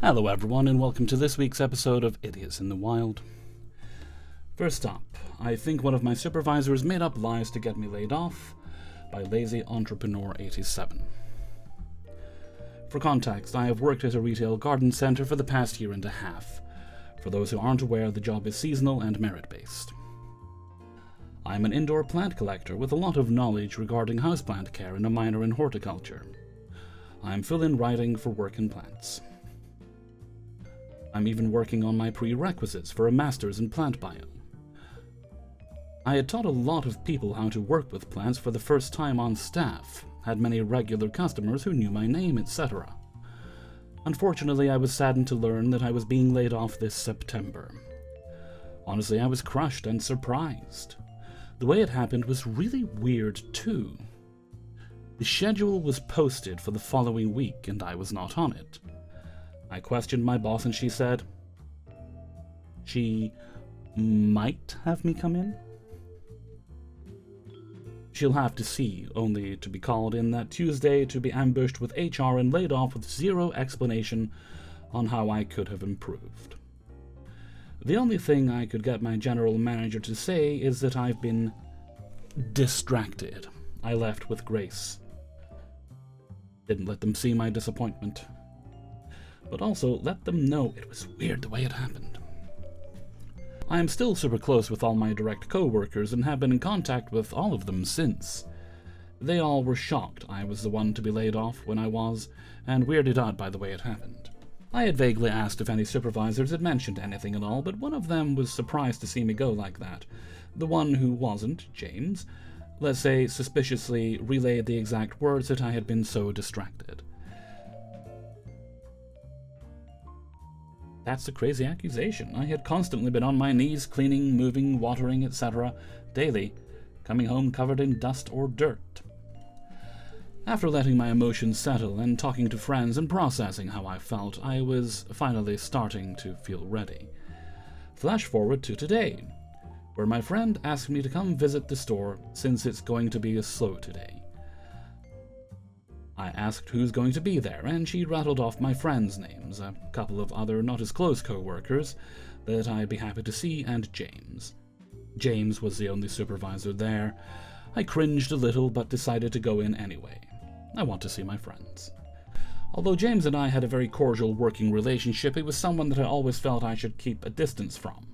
Hello everyone, and welcome to this week's episode of Idiots in the Wild. First up, I think one of my supervisors made up lies to get me laid off by Lazy Entrepreneur 87. For context, I have worked at a retail garden centre for the past year and a half. For those who aren't aware, the job is seasonal and merit-based. I'm an indoor plant collector with a lot of knowledge regarding houseplant care and a minor in horticulture. I'm fill-in writing for work in plants. I'm even working on my prerequisites for a master's in plant bio. I had taught a lot of people how to work with plants for the first time on staff, had many regular customers who knew my name, etc. Unfortunately, I was saddened to learn that I was being laid off this September. Honestly, I was crushed and surprised. The way it happened was really weird too. The schedule was posted for the following week and I was not on it. I questioned my boss and she said she might have me come in. She'll have to see, only to be called in that Tuesday to be ambushed with HR and laid off with zero explanation on how I could have improved. The only thing I could get my general manager to say is that I've been distracted. I left with grace. Didn't let them see my disappointment. But also let them know it was weird the way it happened. I am still super close with all my direct co-workers and have been in contact with all of them since. They all were shocked I was the one to be laid off when I was, and weirded out by the way it happened. I had vaguely asked if any supervisors had mentioned anything at all, but one of them was surprised to see me go like that. The one who wasn't, James, let's say suspiciously relayed the exact words that I had been so distracted. That's a crazy accusation. I had constantly been on my knees, cleaning, moving, watering, etc., daily, coming home covered in dust or dirt. After letting my emotions settle and talking to friends and processing how I felt, I was finally starting to feel ready. Flash forward to today, where my friend asked me to come visit the store since it's going to be slow today. I asked who's going to be there, and she rattled off my friends' names, a couple of other not-as-close co-workers that I'd be happy to see, and James. James was the only supervisor there. I cringed a little, but decided to go in anyway. I want to see my friends. Although James and I had a very cordial working relationship, he was someone that I always felt I should keep a distance from.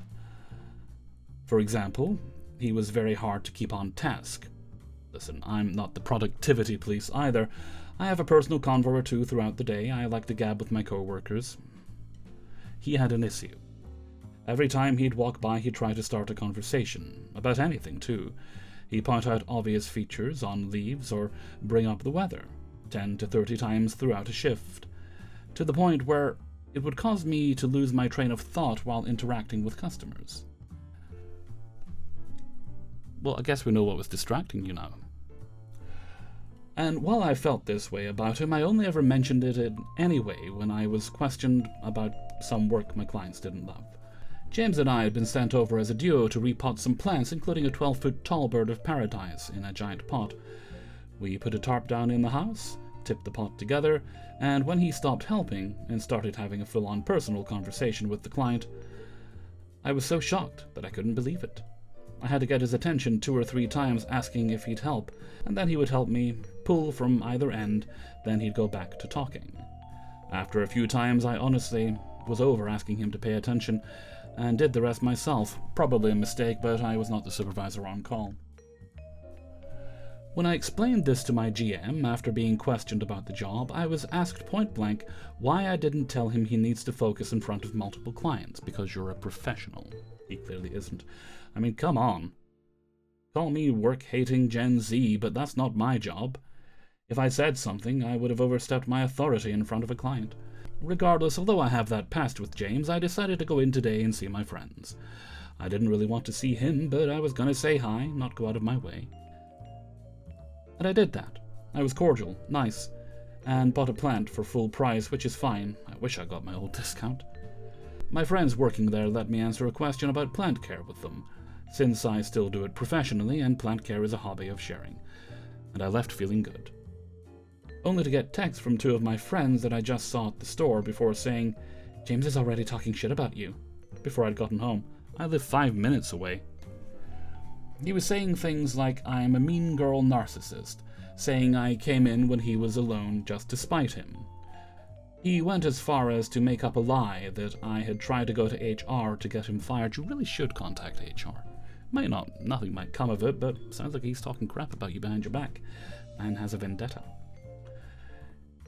For example, he was very hard to keep on task. Listen, I'm not the productivity police either. I have a personal convo or two throughout the day. I like to gab with my co-workers. He had an issue. Every time he'd walk by, he'd try to start a conversation. About anything, too. He'd point out obvious features on leaves or bring up the weather, 10 to 30 times throughout a shift, to the point where it would cause me to lose my train of thought while interacting with customers. Well, I guess we know what was distracting you now. And while I felt this way about him, I only ever mentioned it in any way when I was questioned about some work my clients didn't love. James and I had been sent over as a duo to repot some plants, including a 12-foot tall bird of paradise in a giant pot. We put a tarp down in the house, tipped the pot together, and when he stopped helping and started having a full-on personal conversation with the client, I was so shocked that I couldn't believe it. I had to get his attention 2 or 3 times asking if he'd help, and then he would help me pull from either end, then he'd go back to talking. After a few times, I honestly was over asking him to pay attention, and did the rest myself. Probably a mistake, but I was not the supervisor on call. When I explained this to my GM after being questioned about the job, I was asked point blank why I didn't tell him he needs to focus in front of multiple clients, because you're a professional. He clearly isn't. I mean, come on. Call me work-hating Gen Z, but that's not my job. If I said something, I would have overstepped my authority in front of a client. Regardless, although I have that past with James, I decided to go in today and see my friends. I didn't really want to see him, but I was going to say hi, not go out of my way. And I did that. I was cordial, nice, and bought a plant for full price, which is fine. I wish I got my old discount. My friends working there let me answer a question about plant care with them, since I still do it professionally and plant care is a hobby of sharing, and I left feeling good. only to get texts from two of my friends that I just saw at the store before saying, "James is already talking shit about you," before I'd gotten home. I live 5 minutes away. He was saying things like I'm a mean girl narcissist, saying I came in when he was alone just to spite him. He went as far as to make up a lie that I had tried to go to HR to get him fired. You really should contact HR. Nothing might come of it, but sounds like he's talking crap about you behind your back. Man has a vendetta.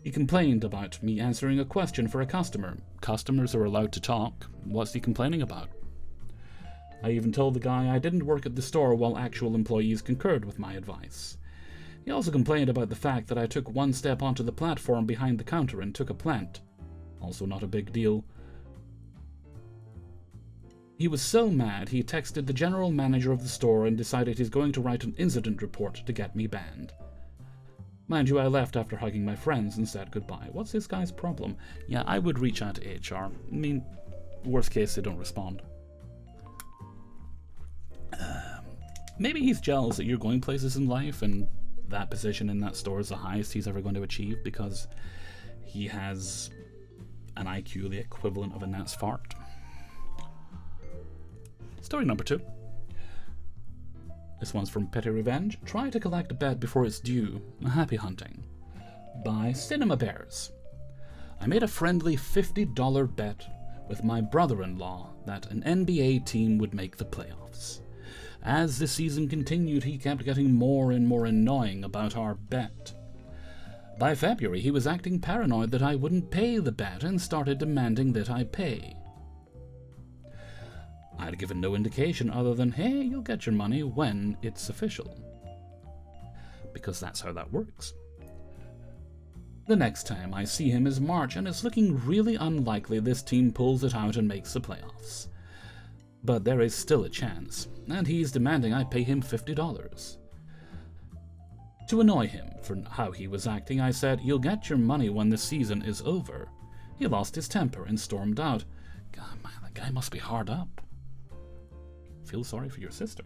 He complained about me answering a question for a customer. Customers are allowed to talk. What's he complaining about? I even told the guy I didn't work at the store while actual employees concurred with my advice. He also complained about the fact that I took one step onto the platform behind the counter and took a plant. Also not a big deal. He was so mad he texted the general manager of the store and decided he's going to write an incident report to get me banned. Mind you, I left after hugging my friends and said goodbye. What's this guy's problem? Yeah, I would reach out to HR. I mean, worst case, they don't respond. Maybe he's jealous that you're going places in life and that position in that store is the highest he's ever going to achieve because he has an IQ the equivalent of a gnat's fart. Story number 2. This one's from Petty Revenge. Try to collect a bet before it's due. Happy hunting. By Cinema Bears. I made a friendly $50 bet with my brother-in-law that an NBA team would make the playoffs. As the season continued, he kept getting more and more annoying about our bet. By February, he was acting paranoid that I wouldn't pay the bet and started demanding that I pay. I'd given no indication other than, hey, you'll get your money when it's official. Because that's how that works. The next time I see him is March, and it's looking really unlikely this team pulls it out and makes the playoffs. But there is still a chance, and he's demanding I pay him $50. To annoy him for how he was acting, I said, "You'll get your money when the season is over." He lost his temper and stormed out. God, man, that guy must be hard up. Feel sorry for your sister.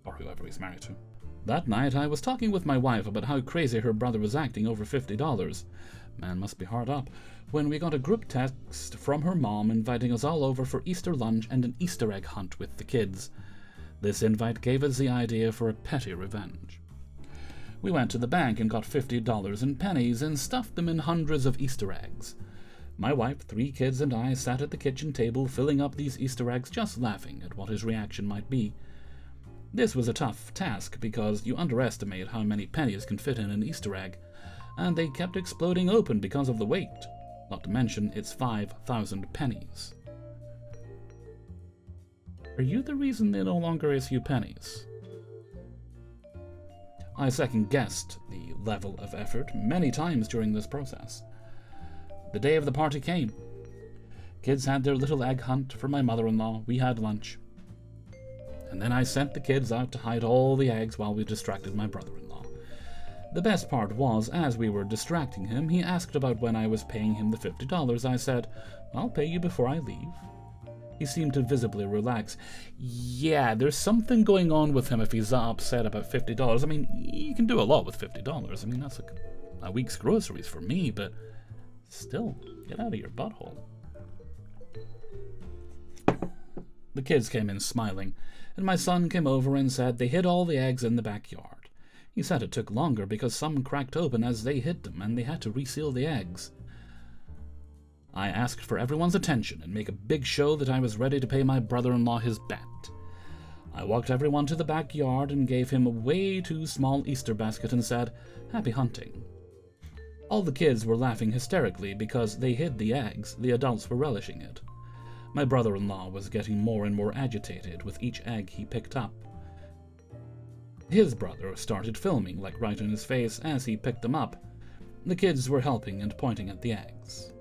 Or whoever he's married to. That night, I was talking with my wife about how crazy her brother was acting over $50. Man must be hard up. When we got a group text from her mom inviting us all over for Easter lunch and an Easter egg hunt with the kids. This invite gave us the idea for a petty revenge. We went to the bank and got $50 in pennies and stuffed them in hundreds of Easter eggs. My wife, 3 kids, and I sat at the kitchen table filling up these Easter eggs, just laughing at what his reaction might be. This was a tough task because you underestimate how many pennies can fit in an Easter egg, and they kept exploding open because of the weight, not to mention it's 5,000 pennies. Are you the reason they no longer issue pennies? I second-guessed the level of effort many times during this process. The day of the party came. Kids had their little egg hunt for my mother-in-law. We had lunch. And then I sent the kids out to hide all the eggs while we distracted my brother-in-law. The best part was, as we were distracting him, he asked about when I was paying him the $50. I said, "I'll pay you before I leave." He seemed to visibly relax. Yeah, there's something going on with him if he's upset about $50. I mean, you can do a lot with $50. I mean, that's like a week's groceries for me, but still, get out of your butthole. The kids came in smiling, and my son came over and said they hid all the eggs in the backyard. He said it took longer because some cracked open as they hid them, and they had to reseal the eggs. I asked for everyone's attention and make a big show that I was ready to pay my brother-in-law his bet. I walked everyone to the backyard and gave him a way too small Easter basket and said, "Happy hunting." All the kids were laughing hysterically because they hid the eggs. The adults were relishing it. My brother-in-law was getting more and more agitated with each egg he picked up. His brother started filming, like right in his face, as he picked them up. The kids were helping and pointing at the eggs.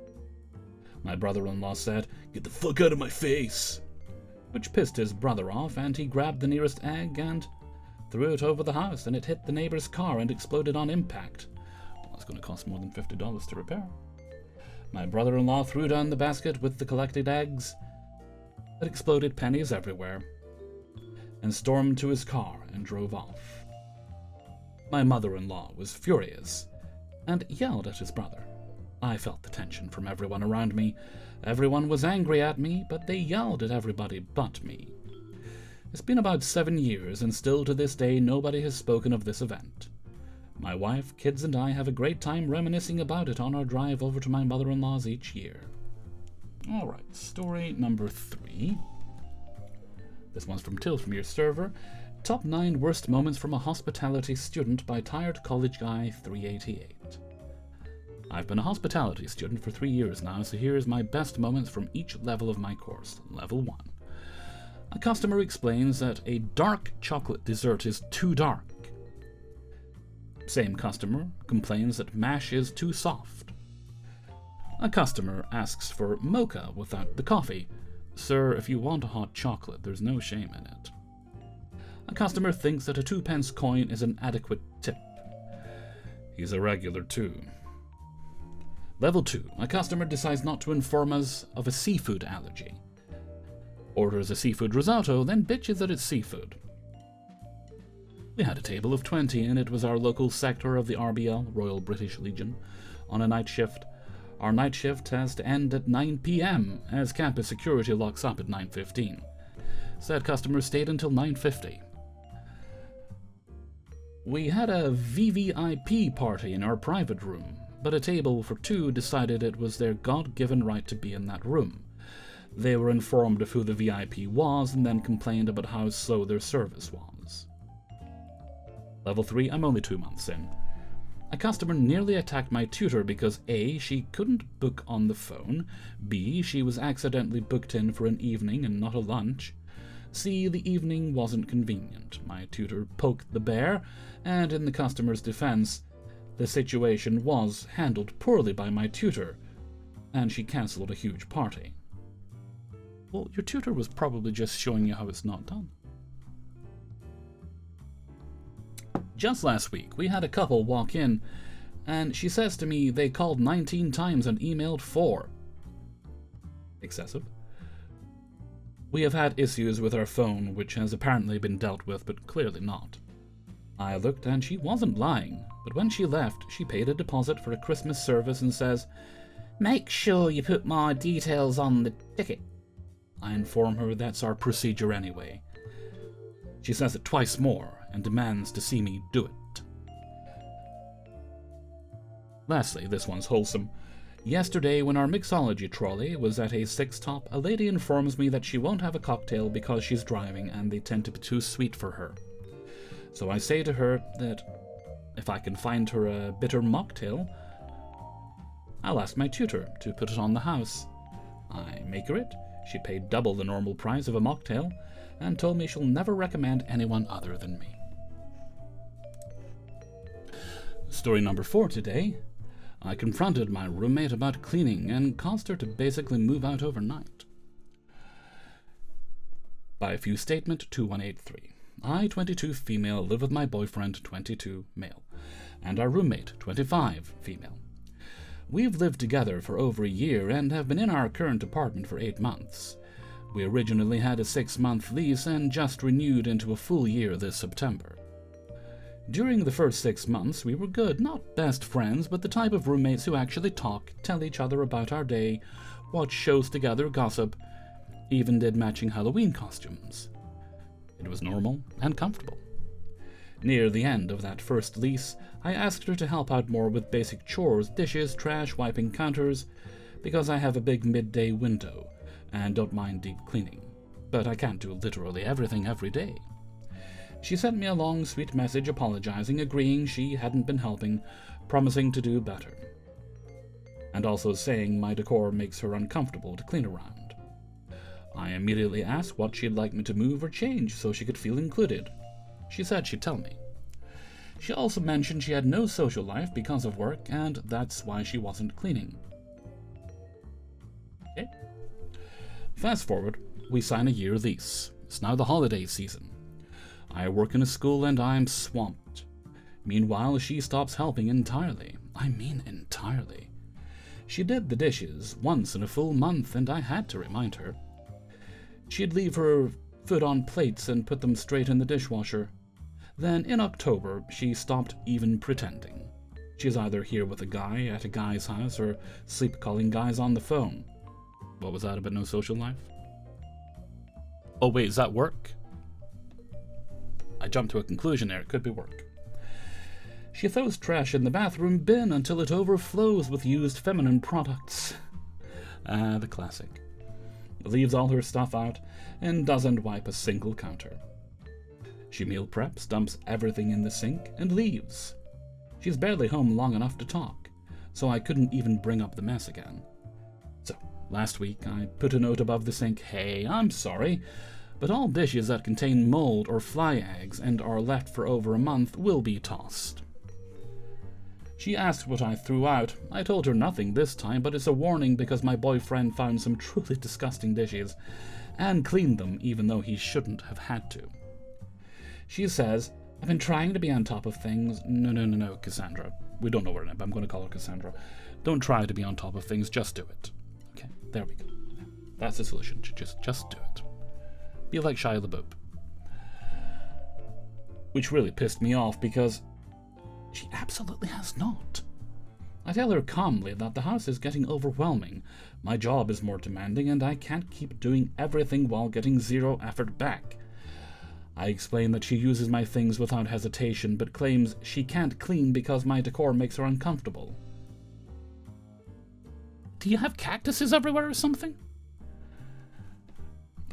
My brother-in-law said, "Get the fuck out of my face," which pissed his brother off, and he grabbed the nearest egg and threw it over the house, and it hit the neighbor's car and exploded on impact. Well, it's going to cost more than $50 to repair. My brother-in-law threw down the basket with the collected eggs. It exploded pennies everywhere, and stormed to his car and drove off. My mother-in-law was furious, and yelled at his brother. I felt the tension from everyone around me. Everyone was angry at me, but they yelled at everybody but me. It's been about 7 years, and still to this day nobody has spoken of this event. My wife, kids, and I have a great time reminiscing about it on our drive over to my mother-in-law's each year. Alright, story number 3. This one's from Till from your server. Top 9 worst moments from a hospitality student by Tired College Guy 388. I've been a hospitality student for 3 years now, so here's my best moments from each level of my course. Level 1. A customer explains that a dark chocolate dessert is too dark. Same customer complains that mash is too soft. A customer asks for mocha without the coffee. Sir, if you want a hot chocolate, there's no shame in it. A customer thinks that a 2-pence coin is an adequate tip. He's a regular too. Level 2. A customer decides not to inform us of a seafood allergy. Orders a seafood risotto, then bitches that it's seafood. We had a table of 20, and it was our local sector of the RBL, Royal British Legion, on a night shift. Our night shift has to end at 9 p.m, as campus security locks up at 9:15. Said customer stayed until 9:50. We had a VVIP party in our private room, but a table for 2 decided it was their God-given right to be in that room. They were informed of who the VIP was and then complained about how slow their service was. Level 3, I'm only 2 months in. A customer nearly attacked my tutor because A, she couldn't book on the phone, B, she was accidentally booked in for an evening and not a lunch, C, the evening wasn't convenient. My tutor poked the bear, and in the customer's defense, the situation was handled poorly by my tutor, and she cancelled a huge party. Well, your tutor was probably just showing you how it's not done. Just last week, we had a couple walk in, and she says to me they called 19 times and emailed 4. Excessive. We have had issues with our phone, which has apparently been dealt with, but clearly not. I looked and she wasn't lying, but when she left, she paid a deposit for a Christmas service and says, "Make sure you put my details on the ticket." I inform her that's our procedure anyway. She says it twice more and demands to see me do it. Lastly, this one's wholesome. Yesterday, when our mixology trolley was at a 6-top, a lady informs me that she won't have a cocktail because she's driving and they tend to be too sweet for her. So I say to her that if I can find her a bitter mocktail, I'll ask my tutor to put it on the house. I make her it. She paid double the normal price of a mocktail and told me she'll never recommend anyone other than me. Story number 4 today. I confronted my roommate about cleaning and caused her to basically move out overnight. By a few statement 2183. I, 22 female, live with my boyfriend, 22 male, and our roommate, 25 female. We've lived together for over a year and have been in our current apartment for 8 months. We originally had a 6-month lease and just renewed into a full year this September. During the first 6 months, we were good, not best friends, but the type of roommates who actually talk, tell each other about our day, watch shows together, gossip, even did matching Halloween costumes. It was normal and comfortable. Near the end of that first lease, I asked her to help out more with basic chores, dishes, trash, wiping counters, because I have a big midday window and don't mind deep cleaning, but I can't do literally everything every day. She sent me a long, sweet message apologizing, agreeing she hadn't been helping, promising to do better, and also saying my decor makes her uncomfortable to clean around. I immediately asked what she'd like me to move or change so she could feel included. She said she'd tell me. She also mentioned she had no social life because of work, and that's why she wasn't cleaning. Okay. Fast forward, we sign a year lease. It's now the holiday season. I work in a school and I'm swamped. Meanwhile, she stops helping entirely. I mean entirely. She did the dishes once in a full month and I had to remind her. She'd leave her foot on plates and put them straight in the dishwasher. Then in October, she stopped even pretending. She's either here with a guy at a guy's house or sleep calling guys on the phone. What was that about no social life? Oh wait, is that work? I jumped to a conclusion there, it could be work. She throws trash in the bathroom bin until it overflows with used feminine products. Ah, the classic. Leaves all her stuff out and doesn't wipe a single counter. She meal preps, dumps everything in the sink, and leaves. She's barely home long enough to talk, so I couldn't even bring up the mess again. So, last week I put a note above the sink, "Hey, I'm sorry, but all dishes that contain mold or fly eggs and are left for over a month will be tossed." She asked what I threw out. I told her nothing this time, but it's a warning because my boyfriend found some truly disgusting dishes and cleaned them even though he shouldn't have had to. She says, "I've been trying to be on top of things." No, Cassandra. We don't know her name, but I'm going to call her Cassandra. Don't try to be on top of things, just do it. Okay, there we go. That's the solution. Just do it. Be like Shia LaBeouf. Which really pissed me off because she absolutely has not. I tell her calmly that the house is getting overwhelming. My job is more demanding and I can't keep doing everything while getting zero effort back. I explain that she uses my things without hesitation, but claims she can't clean because my decor makes her uncomfortable. Do you have cactuses everywhere or something?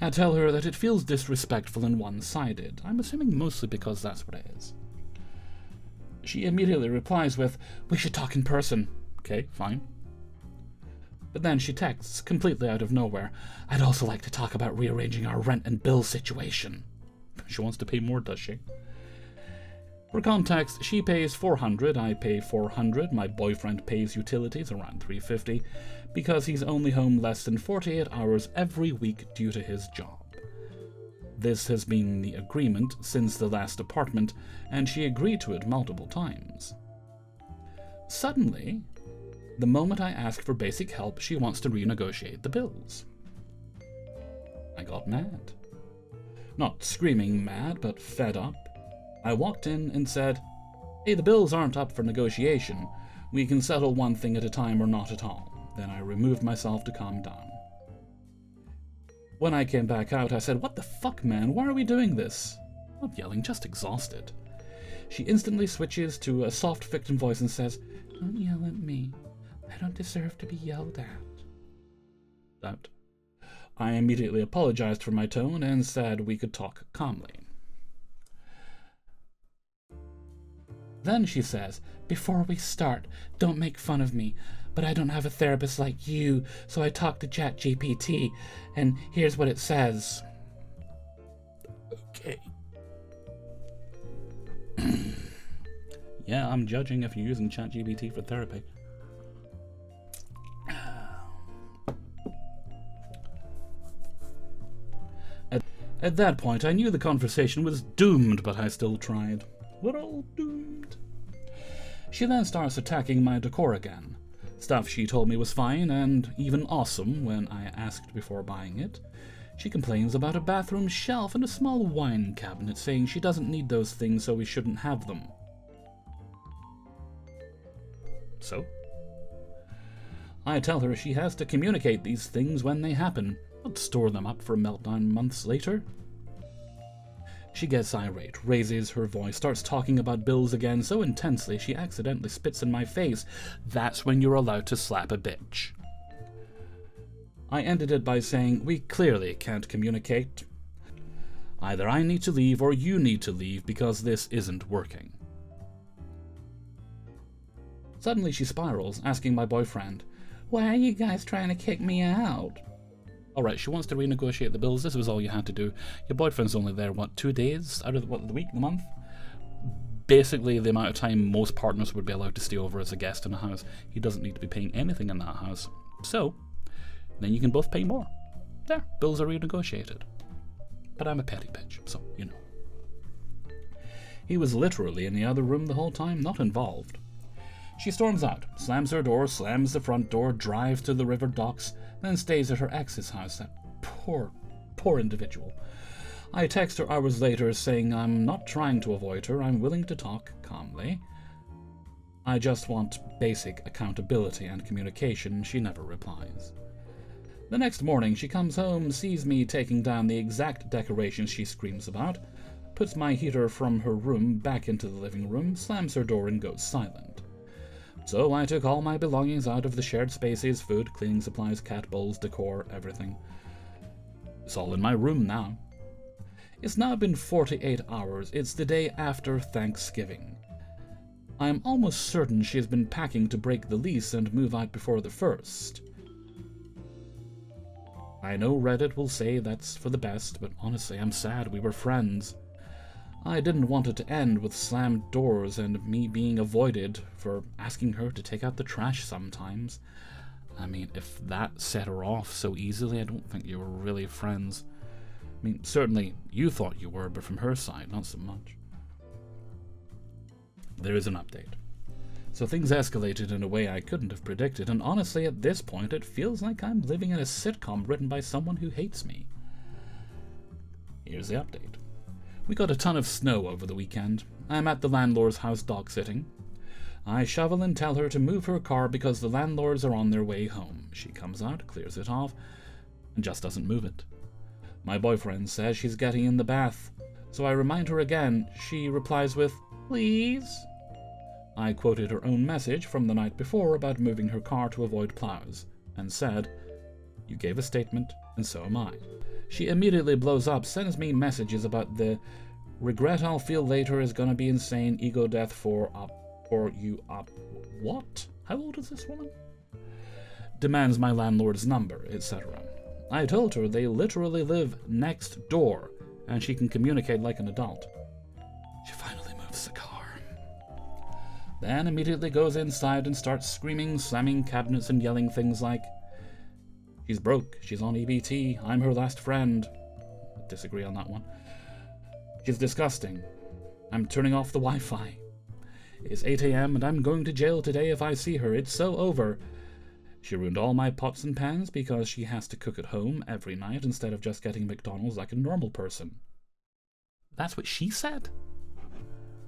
I tell her that it feels disrespectful and one-sided. I'm assuming mostly because that's what it is. She immediately replies with, "We should talk in person." Okay, fine. But then she texts, completely out of nowhere, "I'd also like to talk about rearranging our rent and bill situation." She wants to pay more, does she? For context, she pays $400, I pay $400, my boyfriend pays utilities around $350, because he's only home less than 48 hours every week due to his job. This has been the agreement since the last apartment, and she agreed to it multiple times. Suddenly, the moment I ask for basic help, she wants to renegotiate the bills. I got mad. Not screaming mad, but fed up. I walked in and said, "Hey, the bills aren't up for negotiation. We can settle one thing at a time or not at all." Then I removed myself to calm down. When I came back out, I said, "What the fuck, man? Why are we doing this?" Not yelling, just exhausted. She instantly switches to a soft victim voice and says, "Don't yell at me. I don't deserve to be yelled at." That. I immediately apologized for my tone and said we could talk calmly. Then she says, "Before we start, don't make fun of me, but I don't have a therapist like you, so I talked to ChatGPT, and here's what it says." Okay. Yeah, I'm judging if you're using ChatGPT for therapy. At that point, I knew the conversation was doomed, but I still tried. We're all doomed. She then starts attacking my decor again. Stuff she told me was fine and even awesome when I asked before buying it. She complains about a bathroom shelf and a small wine cabinet, saying she doesn't need those things so we shouldn't have them. So? I tell her she has to communicate these things when they happen, not store them up for a meltdown months later. She gets irate, raises her voice, starts talking about bills again so intensely she accidentally spits in my face. That's when you're allowed to slap a bitch. I ended it by saying, "We clearly can't communicate. Either I need to leave or you need to leave because this isn't working." Suddenly she spirals, asking my boyfriend, "Why are you guys trying to kick me out?" Alright, she wants to renegotiate the bills. This was all you had to do. Your boyfriend's only there, 2 days out of the week, the month? Basically the amount of time most partners would be allowed to stay over as a guest in a house. He doesn't need to be paying anything in that house. So, then you can both pay more. There, bills are renegotiated. But I'm a petty bitch, so, you know. He was literally in the other room the whole time, not involved. She storms out, slams her door, slams the front door, drives to the river docks, then stays at her ex's house. That poor individual. I text her hours later saying I'm not trying to avoid her, I'm willing to talk calmly. I just want basic accountability and communication. She never replies. The next morning she comes home, sees me taking down the exact decorations she screams about, puts my heater from her room back into the living room, slams her door and goes silent. So I took all my belongings out of the shared spaces, food, cleaning supplies, cat bowls, decor, everything. It's all in my room now. It's now been 48 hours. It's the day after Thanksgiving. I am almost certain she has been packing to break the lease and move out before the 1st. I know Reddit will say that's for the best, but honestly, I'm sad. We were friends. I didn't want it to end with slammed doors and me being avoided for asking her to take out the trash sometimes. I mean, if that set her off so easily, I don't think you were really friends. I mean, certainly you thought you were, but from her side, not so much. There is an update. So things escalated in a way I couldn't have predicted, and honestly, at this point, it feels like I'm living in a sitcom written by someone who hates me. Here's the update. We got a ton of snow over the weekend. I'm at the landlord's house dog-sitting. I shovel and tell her to move her car because the landlords are on their way home. She comes out, clears it off, and just doesn't move it. My boyfriend says she's getting in the bath, so I remind her again. She replies with, "Please?" I quoted her own message from the night before about moving her car to avoid plows, and said, "You gave a statement, and so am I." She immediately blows up, sends me messages about the regret I'll feel later is gonna be insane, ego death for you up. What? How old is this woman? Demands my landlord's number, etc. I told her they literally live next door, and she can communicate like an adult. She finally moves the car. Then immediately goes inside and starts screaming, slamming cabinets and yelling things like, "She's broke, she's on EBT, I'm her last friend." I disagree on that one. "She's disgusting. I'm turning off the Wi-Fi. It's 8 a.m. and I'm going to jail today if I see her. It's so over. She ruined all my pots and pans because she has to cook at home every night instead of just getting McDonald's like a normal person." That's what she said?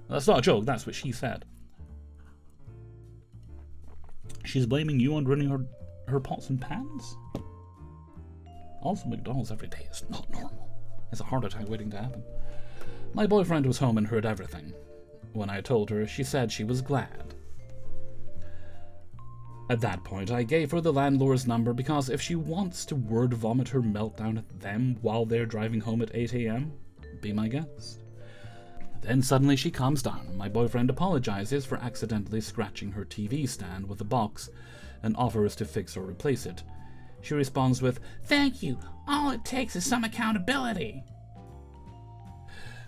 That's not a joke, that's what she said. She's blaming you on ruining her pots and pans? Also, McDonald's every day is not normal. It's a heart attack waiting to happen. My boyfriend was home and heard everything. When I told her, she said she was glad. At that point, I gave her the landlord's number because if she wants to word vomit her meltdown at them while they're driving home at 8 a.m., be my guest. Then suddenly she calms down, and my boyfriend apologizes for accidentally scratching her TV stand with a box and offers to fix or replace it. She responds with, "Thank you, all it takes is some accountability."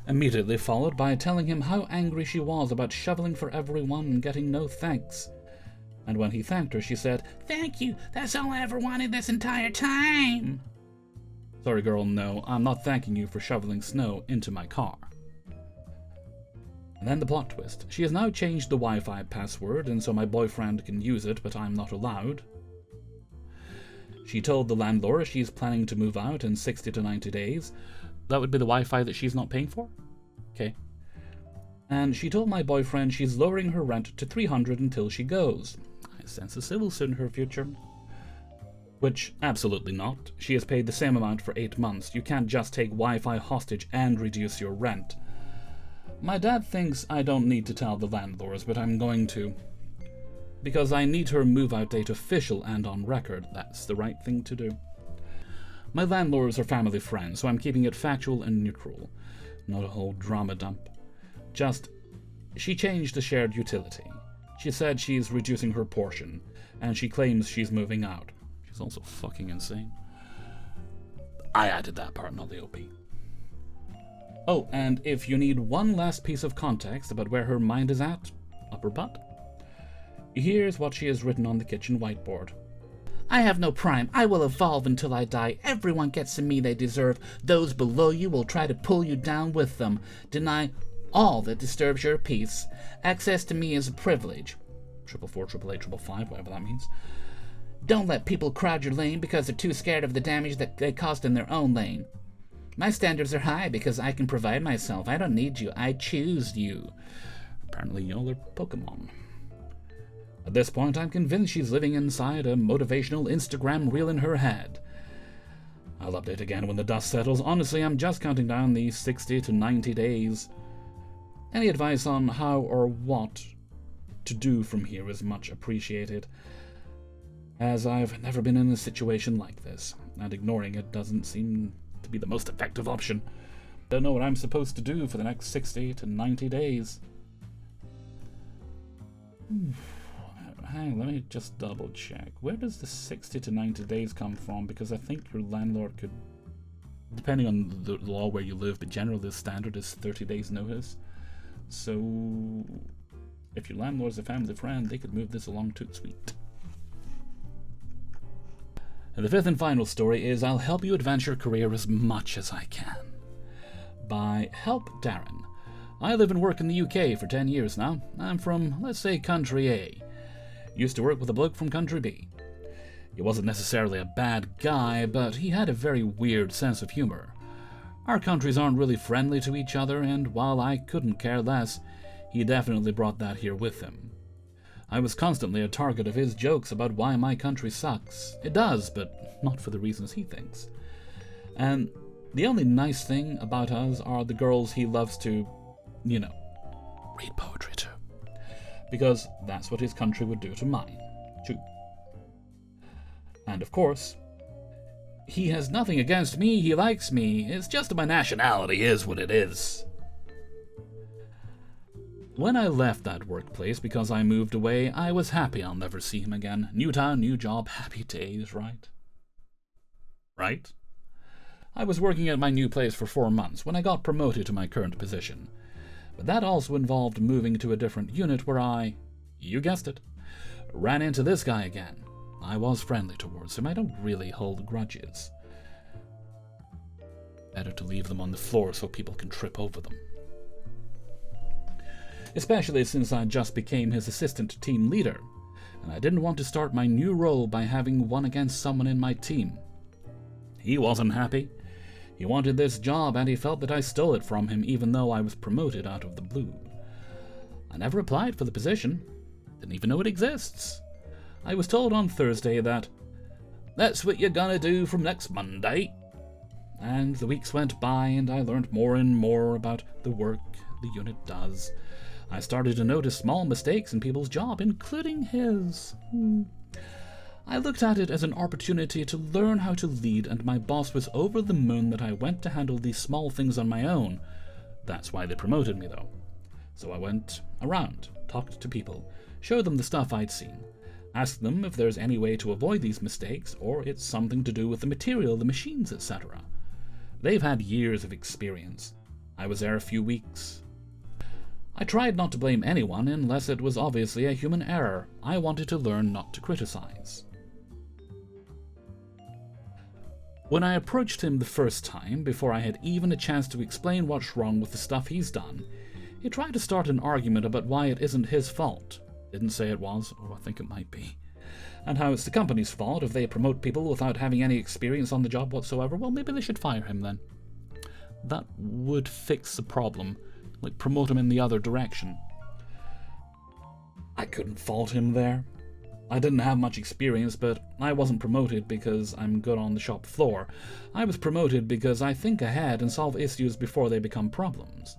Immediately followed by telling him how angry she was about shoveling for everyone and getting no thanks. And when he thanked her, she said, "Thank you, that's all I ever wanted this entire time." Sorry girl, no, I'm not thanking you for shoveling snow into my car. And then the plot twist. She has now changed the Wi-Fi password, and so my boyfriend can use it, but I'm not allowed. She told the landlord she's planning to move out in 60 to 90 days. That would be the Wi-Fi that she's not paying for? Okay. And she told my boyfriend she's lowering her rent to $300 until she goes. I sense a civil suit in her future. Which, absolutely not. She has paid the same amount for 8 months. You can't just take Wi-Fi hostage and reduce your rent. My dad thinks I don't need to tell the landlords, but I'm going to. Because I need her move-out date official and on record. That's the right thing to do. My landlords are family friends, so I'm keeping it factual and neutral. Not a whole drama dump. Just, she changed the shared utility. She said she's reducing her portion, and she claims she's moving out. She's also fucking insane. I added that part, not the OP. Oh, and if you need one last piece of context about where her mind is at, up her butt, here's what she has written on the kitchen whiteboard. "I have no prime. I will evolve until I die. Everyone gets the me they deserve. Those below you will try to pull you down with them. Deny all that disturbs your peace. Access to me is a privilege." 444, 888, 555, whatever that means. "Don't let people crowd your lane because they're too scared of the damage that they caused in their own lane. My standards are high because I can provide myself. I don't need you. I choose you." Apparently y'all are Pokemon. At this point, I'm convinced she's living inside a motivational Instagram reel in her head. I'll update again when the dust settles. Honestly, I'm just counting down the 60 to 90 days. Any advice on how or what to do from here is much appreciated, as I've never been in a situation like this, and ignoring it doesn't seem to be the most effective option. Don't know what I'm supposed to do for the next 60 to 90 days. Hang on, let me just double check. Where does the 60 to 90 days come from? Because I think your landlord could, depending on the law where you live, but generally the standard is 30 days notice. So if your landlord's a family friend, they could move this along too. Sweet. And the fifth and final story is I'll help you advance your career as much as I can. By Help Darren. I live and work in the UK for 10 years now. I'm from, let's say, country A. Used to work with a bloke from country B. He wasn't necessarily a bad guy, but he had a very weird sense of humor. Our countries aren't really friendly to each other, and while I couldn't care less, he definitely brought that here with him. I was constantly a target of his jokes about why my country sucks. It does, but not for the reasons he thinks. And the only nice thing about us are the girls he loves to, read poetry to. Because that's what his country would do to mine, too. And of course, he has nothing against me, he likes me, it's just my nationality is what it is. When I left that workplace because I moved away, I was happy I'll never see him again. New town, new job, happy days, right? Right? I was working at my new place for 4 months when I got promoted to my current position. But that also involved moving to a different unit where I, you guessed it, ran into this guy again. I was friendly towards him. I don't really hold grudges. Better to leave them on the floor so people can trip over them. Especially since I just became his assistant team leader, and I didn't want to start my new role by having one against someone in my team. He wasn't happy. He wanted this job, and he felt that I stole it from him even though I was promoted out of the blue. I never applied for the position. Didn't even know it exists. I was told on Thursday that, "That's what you're gonna do from next Monday." And the weeks went by, and I learned more and more about the work the unit does. I started to notice small mistakes in people's job, including his. I looked at it as an opportunity to learn how to lead, and my boss was over the moon that I went to handle these small things on my own. That's why they promoted me, though. So I went around, talked to people, showed them the stuff I'd seen, asked them if there's any way to avoid these mistakes, or it's something to do with the material, the machines, etc. They've had years of experience. I was there a few weeks. I tried not to blame anyone unless it was obviously a human error. I wanted to learn not to criticize. When I approached him the first time, before I had even a chance to explain what's wrong with the stuff he's done, he tried to start an argument about why it isn't his fault. Didn't say it was, or I think it might be. And how it's the company's fault if they promote people without having any experience on the job whatsoever. Well, maybe they should fire him then. That would fix the problem. Like, promote him in the other direction. I couldn't fault him there. I didn't have much experience, but I wasn't promoted because I'm good on the shop floor. I was promoted because I think ahead and solve issues before they become problems.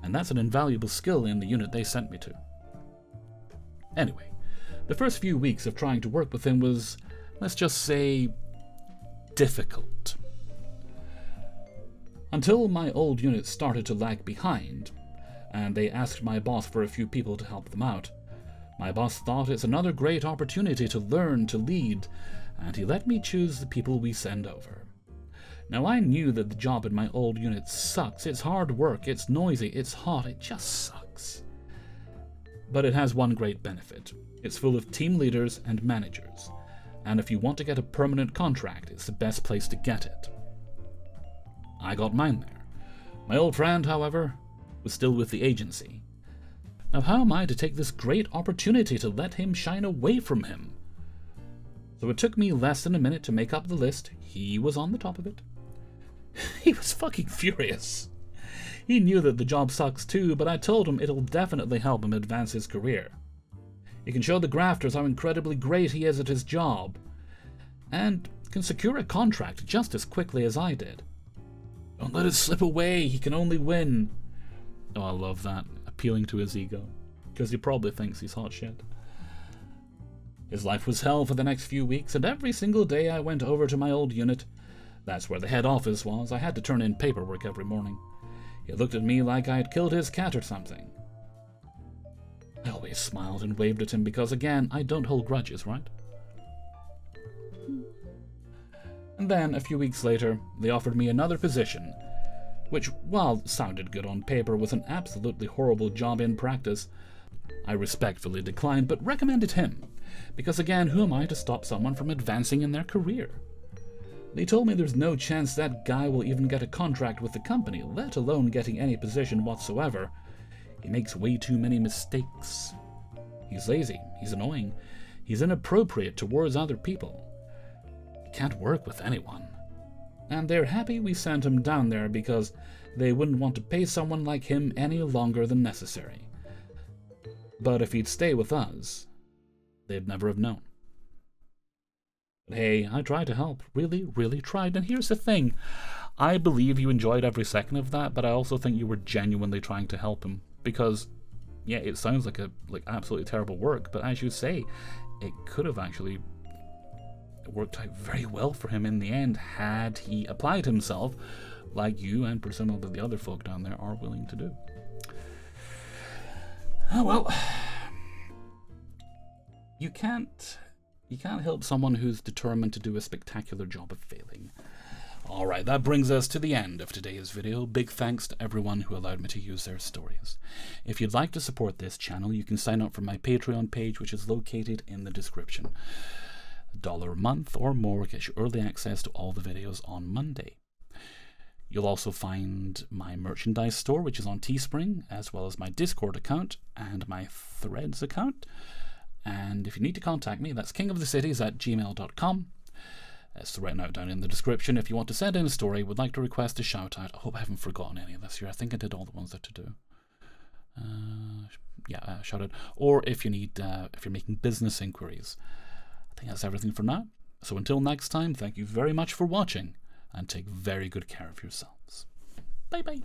And that's an invaluable skill in the unit they sent me to. Anyway, the first few weeks of trying to work with him was, let's just say, difficult. Until my old unit started to lag behind, and they asked my boss for a few people to help them out. My boss thought it's another great opportunity to learn to lead, and he let me choose the people we send over. Now, I knew that the job in my old unit sucks. It's hard work, it's noisy, it's hot, it just sucks. But it has one great benefit. It's full of team leaders and managers, and if you want to get a permanent contract, it's the best place to get it. I got mine there. My old friend, however, was still with the agency. Now, how am I to take this great opportunity to let him shine away from him? So it took me less than a minute to make up the list. He was on the top of it. He was fucking furious. He knew that the job sucks too, but I told him it'll definitely help him advance his career. He can show the grafters how incredibly great he is at his job, and can secure a contract just as quickly as I did. Don't let it slip away, he can only win. Oh, I love that, appealing to his ego, because he probably thinks he's hot shit. His life was hell for the next few weeks, and every single day I went over to my old unit. That's where the head office was. I had to turn in paperwork every morning. He looked at me like I had killed his cat or something. I always smiled and waved at him because, again, I don't hold grudges, right? And then, a few weeks later, they offered me another position, which, while sounded good on paper, was an absolutely horrible job in practice. I respectfully declined, but recommended him, because again, who am I to stop someone from advancing in their career? They told me there's no chance that guy will even get a contract with the company, let alone getting any position whatsoever. He makes way too many mistakes. He's lazy, he's annoying, he's inappropriate towards other people. He can't work with anyone. And they're happy we sent him down there because they wouldn't want to pay someone like him any longer than necessary. But if he'd stay with us, they'd never have known. But hey, I tried to help. Really, really tried. And here's the thing. I believe you enjoyed every second of that, but I also think you were genuinely trying to help him. Because, yeah, it sounds like absolutely terrible work, but as you say, it could have actually worked out very well for him in the end had he applied himself like you and presumably the other folk down there are willing to do. Oh well. You can't help someone who's determined to do a spectacular job of failing. Alright, that brings us to the end of today's video. Big thanks to everyone who allowed me to use their stories. If you'd like to support this channel, you can sign up for my Patreon page, which is located in the description. $1 a month or more gets you early access to all the videos on Monday. You'll also find my merchandise store, which is on Teespring, as well as my Discord account and my Threads account. And if you need to contact me, that's kingofthecities@gmail.com. It's written out down in the description. If you want to send in a story, would like to request a shout out. I hope I haven't forgotten any of this year. I think I did all the ones that to do. Shout out. Or if you need, if you're making business inquiries. I think that's everything for now. So until next time, thank you very much for watching, and take very good care of yourselves. Bye bye.